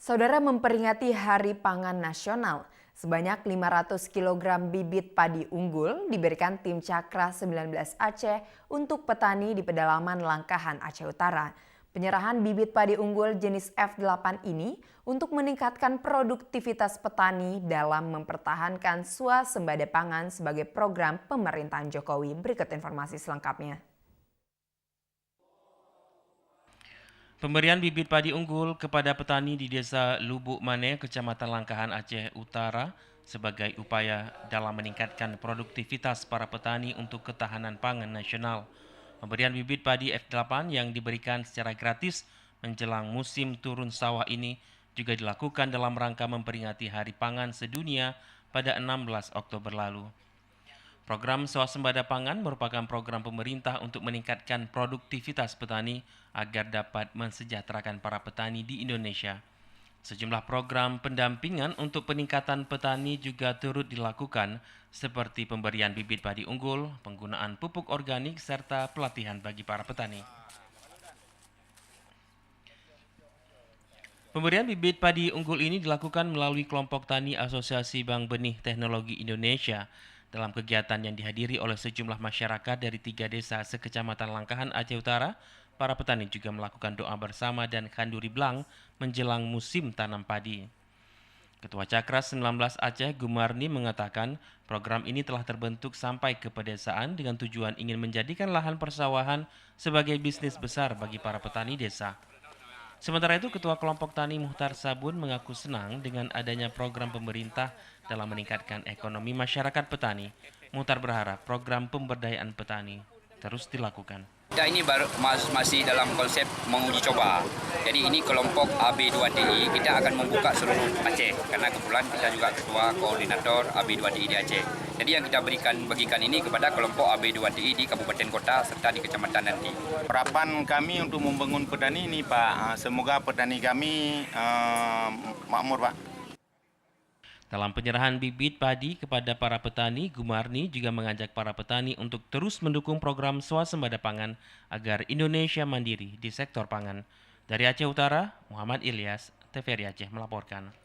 Saudara, memperingati Hari Pangan Nasional, sebanyak 500 kg bibit padi unggul diberikan tim Cakra 19 Aceh untuk petani di pedalaman Langkahan, Aceh Utara. Penyerahan bibit padi unggul jenis F8 ini untuk meningkatkan produktivitas petani dalam mempertahankan swasembada pangan sebagai program pemerintahan Jokowi. Berikut informasi selengkapnya. Pemberian bibit padi unggul kepada petani di Desa Lubuk Mane, Kecamatan Langkahan, Aceh Utara sebagai upaya dalam meningkatkan produktivitas para petani untuk ketahanan pangan nasional. Pemberian bibit padi F8 yang diberikan secara gratis menjelang musim turun sawah ini juga dilakukan dalam rangka memperingati Hari Pangan Sedunia pada 16 Oktober lalu. Program swasembada pangan merupakan program pemerintah untuk meningkatkan produktivitas petani agar dapat mensejahterakan para petani di Indonesia. Sejumlah program pendampingan untuk peningkatan petani juga turut dilakukan, seperti pemberian bibit padi unggul, penggunaan pupuk organik, serta pelatihan bagi para petani. Pemberian bibit padi unggul ini dilakukan melalui kelompok tani Asosiasi Bank Benih Teknologi Indonesia dalam kegiatan yang dihadiri oleh sejumlah masyarakat dari 3 desa sekecamatan Langkahan, Aceh Utara. Para petani juga melakukan doa bersama dan kanduri belang menjelang musim tanam padi. Ketua Cakra 19 Aceh Gumarni mengatakan program ini telah terbentuk sampai ke pedesaan dengan tujuan ingin menjadikan lahan persawahan sebagai bisnis besar bagi para petani desa. Sementara itu, Ketua Kelompok Tani Muhtar Sabun mengaku senang dengan adanya program pemerintah dalam meningkatkan ekonomi masyarakat petani. Muhtar berharap program pemberdayaan petani terus dilakukan. Kita ini masih dalam konsep menguji coba. Jadi ini kelompok AB2TI kita akan membuka seluruh Aceh karena kebetulan kita juga ketua koordinator AB2TI di Aceh. Jadi yang kita bagikan ini kepada kelompok AB2TI di kabupaten kota serta di kecamatan nanti. Harapan kami untuk membangun petani ini, Pak, semoga petani kami makmur, Pak. Dalam penyerahan bibit padi kepada para petani, Gumarni juga mengajak para petani untuk terus mendukung program swasembada pangan agar Indonesia mandiri di sektor pangan. Dari Aceh Utara, Muhammad Ilyas, TVRI Aceh melaporkan.